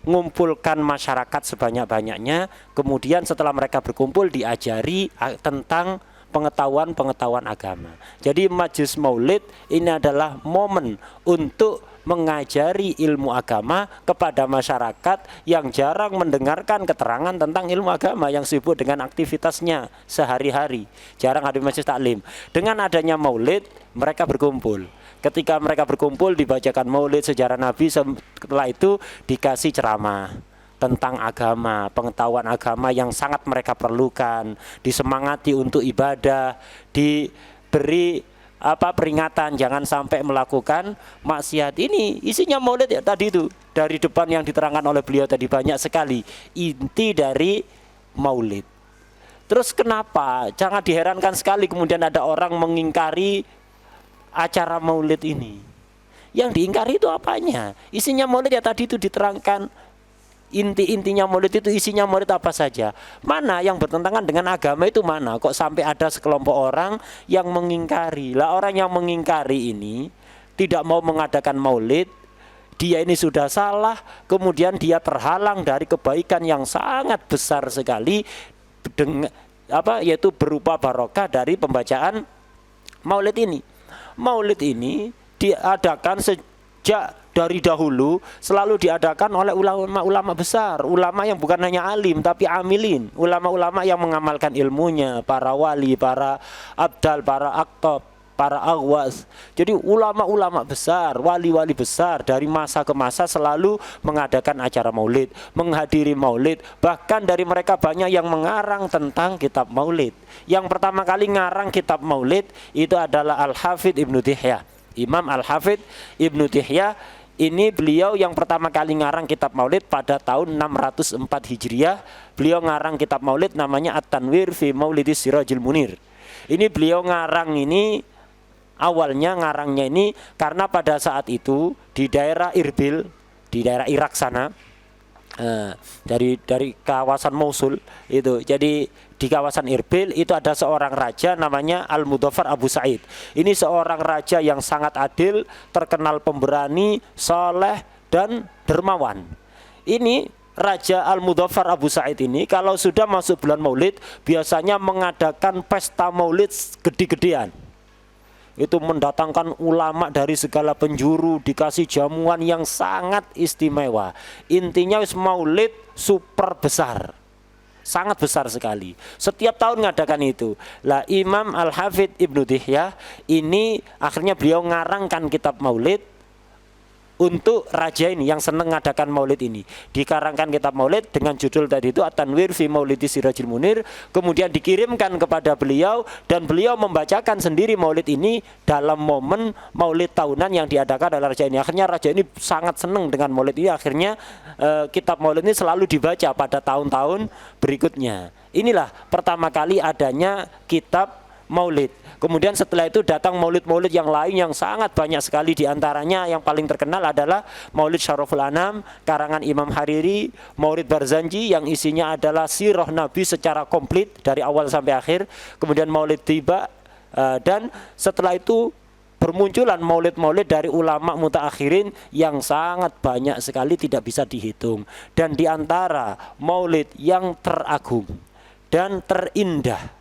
mengumpulkan masyarakat sebanyak-banyaknya. Kemudian setelah mereka berkumpul diajari tentang pengetahuan agama. Jadi Majelis Maulid ini adalah momen untuk mengajari ilmu agama kepada masyarakat yang jarang mendengarkan keterangan tentang ilmu agama, yang sibuk dengan aktivitasnya sehari-hari, jarang hadir majelis taklim. Dengan adanya maulid mereka berkumpul. Ketika mereka berkumpul dibacakan maulid sejarah Nabi, setelah itu dikasih ceramah tentang agama, pengetahuan agama yang sangat mereka perlukan, disemangati untuk ibadah, diberi peringatan jangan sampai melakukan maksiat. Ini isinya maulid ya tadi itu, dari depan yang diterangkan oleh beliau tadi banyak sekali inti dari maulid. Terus kenapa jangan diherankan sekali kemudian ada orang mengingkari acara maulid ini? Yang diingkari itu apanya? Isinya maulid ya tadi itu diterangkan. Inti-intinya maulid itu isinya maulid apa saja. Mana yang bertentangan dengan agama itu mana? Kok sampai ada sekelompok orang yang mengingkari. Lah orang yang mengingkari ini tidak mau mengadakan maulid, dia ini sudah salah, kemudian dia terhalang dari kebaikan yang sangat besar sekali dengan yaitu berupa barokah dari pembacaan Maulid ini. Maulid ini diadakan sejak dari dahulu, selalu diadakan oleh ulama-ulama besar, ulama yang bukan hanya alim tapi amilin, ulama-ulama yang mengamalkan ilmunya, para wali, para abdal, para aktab, para aghwas. Jadi ulama-ulama besar, wali-wali besar dari masa ke masa selalu mengadakan acara maulid, menghadiri maulid. Bahkan dari mereka banyak yang mengarang tentang kitab maulid. Yang pertama kali ngarang kitab maulid itu adalah Al-Hafidh Ibnu Dihyah. Imam Al-Hafidh Ibnu Dihyah ini beliau yang pertama kali ngarang kitab maulid pada tahun 604 Hijriah. Beliau ngarang kitab maulid namanya At-Tanwir fi Maulidis Sirajil Munir. Ini beliau ngarang ini, awalnya ngarangnya ini karena pada saat itu di daerah Irbil, di daerah Irak sana, dari kawasan Mosul itu. Jadi di kawasan Irbil itu ada seorang raja namanya Al-Mudhaffar Abu Sa'id. Ini seorang raja yang sangat adil, terkenal pemberani, soleh dan dermawan. Ini Raja Al-Mudhaffar Abu Sa'id ini kalau sudah masuk bulan Maulid biasanya mengadakan pesta Maulid gede-gedean. Itu mendatangkan ulama dari segala penjuru, dikasih jamuan yang sangat istimewa. Intinya maulid super besar, sangat besar sekali. Setiap tahun ngadakan itu. Lah Imam Al-Hafidh Ibnu Dihyah ini akhirnya beliau ngarangkan kitab maulid untuk raja ini yang senang ngadakan maulid ini. Dikarangkan kitab maulid dengan judul tadi itu At-Tanwir fi Maulidis Sirajil Munir. Kemudian dikirimkan kepada beliau dan beliau membacakan sendiri maulid ini dalam momen maulid tahunan yang diadakan oleh raja ini. Akhirnya raja ini sangat senang dengan maulid ini. Akhirnya kitab maulid ini selalu dibaca pada tahun-tahun berikutnya. Inilah pertama kali adanya kitab maulid. Kemudian setelah itu datang maulid-maulid yang lain yang sangat banyak sekali. Diantaranya yang paling terkenal adalah Maulid Syaraful Anam karangan Imam Hariri, Maulid Barzanji yang isinya adalah sirah Nabi secara komplit dari awal sampai akhir. Kemudian Maulid Tiba, dan setelah itu bermunculan maulid-maulid dari ulama mutaakhirin yang sangat banyak sekali, tidak bisa dihitung. Dan diantara maulid yang teragung dan terindah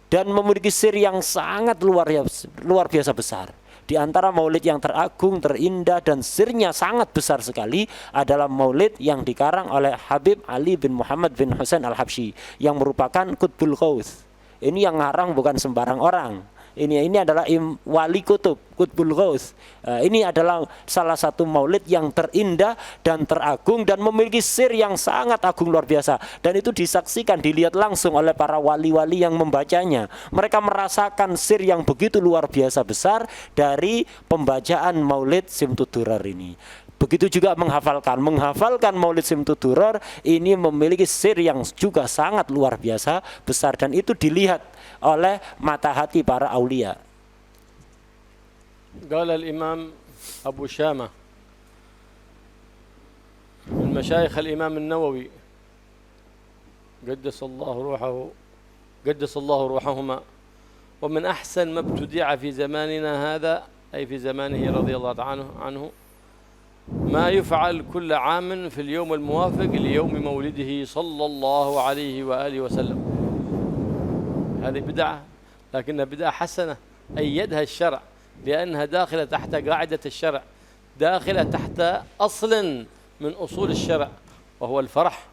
dan memiliki sir yang sangat luar biasa besar, di antara maulid yang teragung, terindah dan sirnya sangat besar sekali adalah maulid yang dikarang oleh Habib Ali bin Muhammad bin Husain Al-Habsyi yang merupakan Qutbul Ghaus. Ini yang ngarang bukan sembarang orang. Ini adalah wali kutub, Qutbul Ghaus. Ini adalah salah satu maulid yang terindah dan teragung dan memiliki sir yang sangat agung luar biasa. Dan itu disaksikan, dilihat langsung oleh para wali-wali yang membacanya. Mereka merasakan sir yang begitu luar biasa besar dari pembacaan maulid Simtud Durar ini. Begitu juga menghafalkan maulid Simtud Durar ini memiliki sir yang juga sangat luar biasa besar, dan itu dilihat oleh mata hati para aulia. قال الإمام أبو شامة من مشايخ الإمام النووي قدس الله روحهما ومن أحسن ما ابتدع في زماننا هذا، أي في زمانه رضي الله عنه ما يفعل كل عام في اليوم الموافق ليوم مولده صلى الله عليه وآله وسلم. هذه بدعة لكنها بدعة حسنة أيدها الشرع لأنها داخلة تحت قاعدة الشرع، داخلة تحت أصل من أصول الشرع وهو الفرح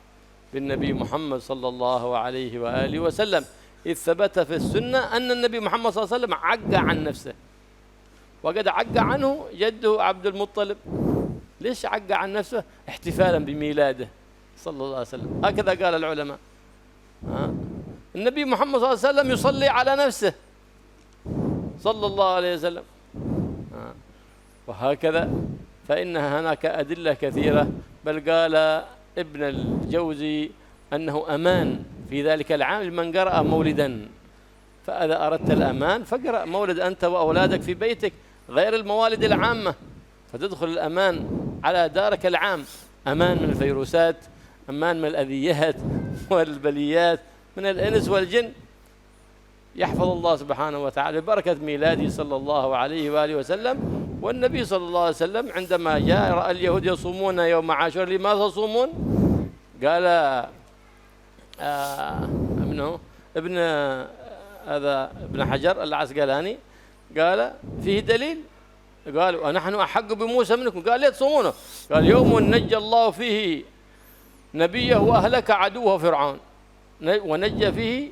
بالنبي محمد صلى الله عليه وآله وسلم، إذ ثبت في السنة أن النبي محمد صلى الله عليه وسلم عق عن نفسه، وقد عق عنه جده عبد المطلب. ليش عق عن نفسه؟ احتفالا بميلاده صلى الله عليه وسلم. هكذا قال العلماء. النبي محمد صلى الله عليه وسلم يصلي على نفسه صلى الله عليه وسلم. وهكذا فإن هناك أدلة كثيرة، بل قال ابن الجوزي أنه أمان في ذلك العام لمن قرأ مولدا، فإذا أردت الأمان فاقرأ مولد أنت وأولادك في بيتك غير الموالد العامة، فتدخل الأمان على دارك العام، أمان من الفيروسات، أمان من الأذيات والبليات، من الإنس والجن. يحفظ الله سبحانه وتعالى ببركة ميلاده صلى الله عليه وآله وسلم. والنبي صلى الله عليه وسلم عندما جاء رأى اليهود يصومون يوم عاشوراء، لماذا تصومون؟ قال ابن حجر العسقلاني قال فيه دليل؟ قالوا ونحن أحق بموسى منكم. قال ليه تصومونه؟ قال يوم نجى الله فيه نبيه وأهلك عدوه فرعون، ونجى فيه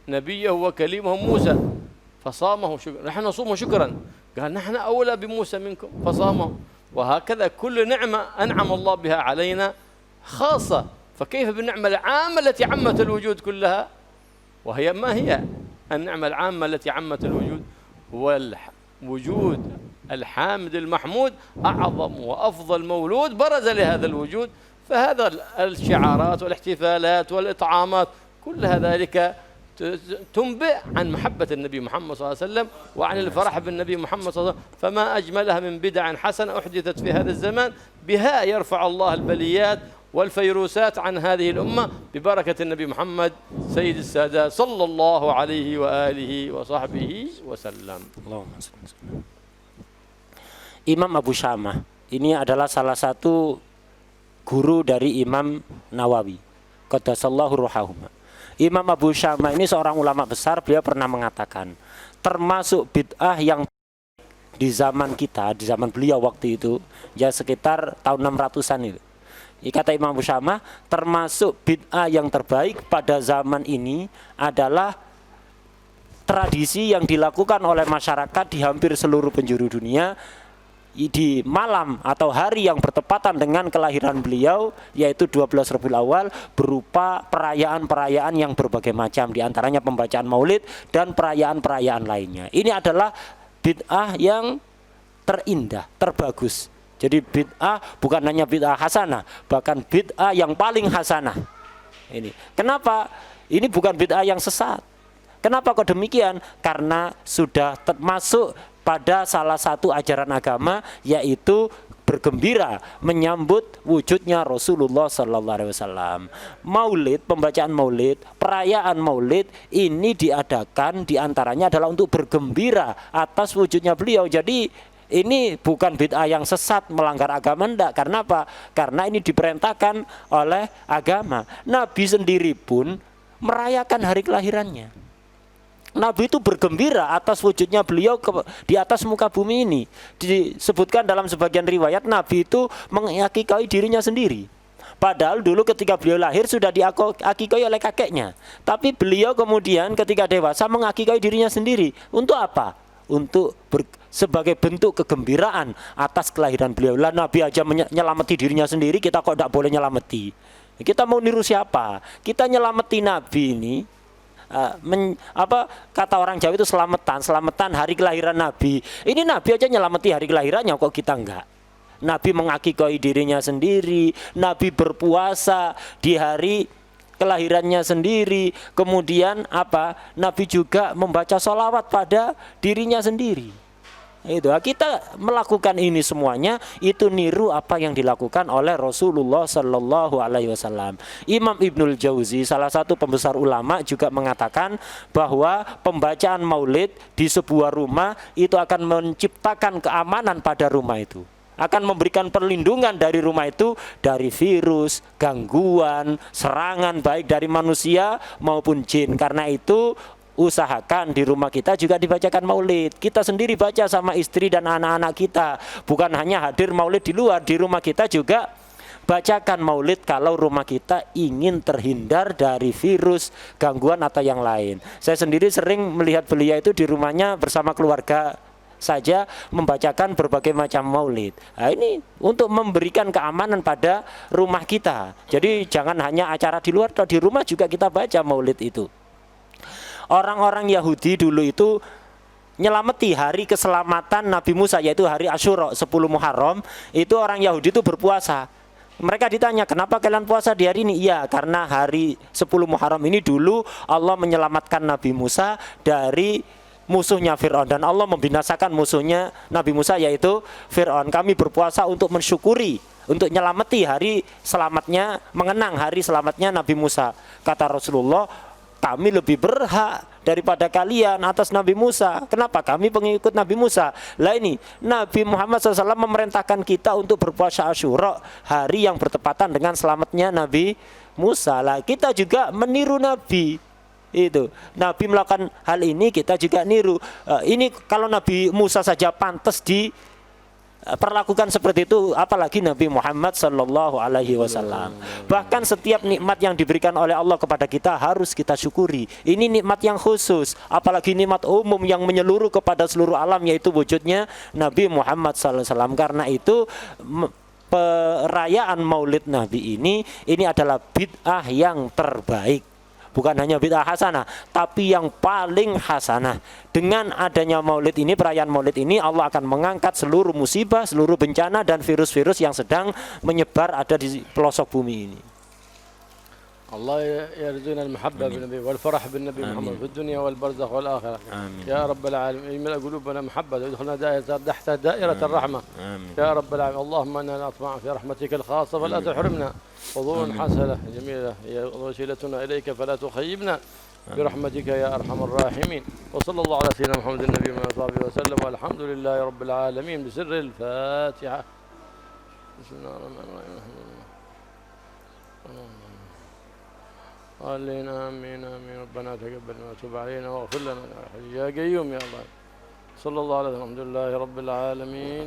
نبيه وكليمه موسى فصامه شكرا. نحن نصومه شكرا. قال نحن أولى بموسى منكم فصامه. وهكذا كل نعمة أنعم الله بها علينا خاصة، فكيف بالنعمة العامة التي عمت الوجود كلها؟ وهي ما هي النعمة العامة التي عمت الوجود؟ هو وجود الحامد المحمود، أعظم وأفضل مولود برز لهذا الوجود. فهذا الشعارات والاحتفالات والإطعامات كلها ذلك تنبئ عن محبة النبي محمد صلى الله عليه وسلم وعن الفرح بالنبي محمد صلى الله عليه وسلم. فما أجملها من بدع حسنة أحدثت في هذا الزمان، بها يرفع الله البليات والفيروسات عن هذه الأمة ببركة النبي محمد سيد السادات صلى الله عليه وآله وصحبه وسلم. Imam Abu Syamah ini adalah salah satu guru dari Imam Nawawi qaddasallahu ruhahuma. Imam Abu Syamah ini seorang ulama besar. Beliau pernah mengatakan termasuk bid'ah yang di zaman kita, di zaman beliau waktu itu, ya sekitar tahun 600-an itu. Kata Imam Abu Syamah, termasuk bid'ah yang terbaik pada zaman ini adalah tradisi yang dilakukan oleh masyarakat di hampir seluruh penjuru dunia di malam atau hari yang bertepatan dengan kelahiran beliau, yaitu 12 Rabiul Awal, berupa perayaan-perayaan yang berbagai macam, diantaranya pembacaan maulid dan perayaan-perayaan lainnya. Ini adalah bid'ah yang terindah, terbagus. Jadi bid'ah bukan hanya bid'ah hasanah, bahkan bid'ah yang paling hasanah. Ini kenapa? Ini bukan bid'ah yang sesat. Kenapa kok demikian? Karena sudah termasuk pada salah satu ajaran agama, yaitu bergembira menyambut wujudnya Rasulullah Sallallahu Alaihi Wasallam. Maulid, pembacaan maulid, perayaan maulid ini diadakan diantaranya adalah untuk bergembira atas wujudnya beliau. Jadi ini bukan bid'ah yang sesat, melanggar agama, enggak. Karena apa? Karena ini diperintahkan oleh agama. Nabi sendiri pun merayakan hari kelahirannya. Nabi itu bergembira atas wujudnya beliau di atas muka bumi ini. Disebutkan dalam sebagian riwayat Nabi itu mengakikai dirinya sendiri. Padahal dulu ketika beliau lahir sudah diakikai oleh kakeknya. Tapi beliau kemudian ketika dewasa mengakikai dirinya sendiri. Untuk apa? Untuk sebagai bentuk kegembiraan atas kelahiran beliau. Lah Nabi aja menyelamati dirinya sendiri, kita kok tidak boleh nyelamati? Kita mau niru siapa? Kita nyelamati Nabi ini. Kata orang Jawa itu selamatan hari kelahiran Nabi. Ini Nabi aja nyelamati hari kelahirannya, kok kita enggak? Nabi mengakikai dirinya sendiri, Nabi berpuasa di hari kelahirannya sendiri. Kemudian Nabi juga membaca sholawat pada dirinya sendiri. Itu kita melakukan ini semuanya itu niru apa yang dilakukan oleh Rasulullah Sallallahu Alaihi Wasallam. Imam Ibnul Jauzi, salah satu pembesar ulama, juga mengatakan bahwa pembacaan maulid di sebuah rumah itu akan menciptakan keamanan pada rumah itu, akan memberikan perlindungan dari rumah itu dari virus, gangguan, serangan baik dari manusia maupun jin. Karena itu usahakan di rumah kita juga dibacakan maulid. Kita sendiri baca sama istri dan anak-anak kita. Bukan hanya hadir maulid di luar, di rumah kita juga bacakan maulid kalau rumah kita ingin terhindar dari virus, gangguan atau yang lain. Saya sendiri sering melihat beliau itu di rumahnya bersama keluarga saja membacakan berbagai macam maulid. Nah, ini untuk memberikan keamanan pada rumah kita. Jadi jangan hanya acara di luar, atau di rumah juga kita baca maulid itu. Orang-orang Yahudi dulu itu nyelamati hari keselamatan Nabi Musa, yaitu hari Asyura 10 Muharram. Itu orang Yahudi itu berpuasa. Mereka ditanya, kenapa kalian puasa di hari ini? Iya, karena hari 10 Muharram ini dulu Allah menyelamatkan Nabi Musa dari musuhnya Fir'aun, dan Allah membinasakan musuhnya Nabi Musa, yaitu Fir'aun. Kami berpuasa untuk mensyukuri, untuk nyelamati hari selamatnya, mengenang hari selamatnya Nabi Musa. Kata Rasulullah, kami lebih berhak daripada kalian atas Nabi Musa. Kenapa? Kami pengikut Nabi Musa. Lah ini Nabi Muhammad SAW memerintahkan kita untuk berpuasa Asyura, hari yang bertepatan dengan selamatnya Nabi Musa. Lah kita juga meniru Nabi. Itu Nabi melakukan hal ini, kita juga niru. Ini kalau Nabi Musa saja pantas diperlakukan seperti itu, apalagi Nabi Muhammad Sallallahu Alaihi Wasallam. Bahkan setiap nikmat yang diberikan oleh Allah kepada kita harus kita syukuri. Ini nikmat yang khusus, apalagi nikmat umum yang menyeluruh kepada seluruh alam, yaitu wujudnya Nabi Muhammad Sallallahu Alaihi Wasallam. Karena itu perayaan Maulid Nabi ini adalah bid'ah yang terbaik. Bukan hanya bid'ah hasanah, tapi yang paling hasanah. Dengan adanya maulid ini, perayaan maulid ini, Allah akan mengangkat seluruh musibah, seluruh bencana dan virus-virus yang sedang menyebar ada di pelosok bumi ini. الله يرزقنا المحبة بالنبي والفرح بالنبي محمد في الدنيا والبرزخ والآخرة. آمين. يا رب العالمين يملأ قلوبنا محبة ويدخلنا تحت دائرة الرحمة. آمين. يا رب العالمين. اللهم إنا نطمع في رحمتك الخاصة فلا تحرمنا فضول حسنة جميلة هي وسيلتنا إليك فلا تخيبنا برحمتك يا أرحم الراحمين. وصلى الله على سيدنا محمد النبي وصحبه وسلم والحمد لله رب العالمين بسر الفاتحة. بسم الله الرحمن الرحيم. علينا آمين آمين ربنا تقبل وتب علينا واغفر لنا يا قيوم يا الله. صلى الله عليه وسلم الحمد لله رب العالمين.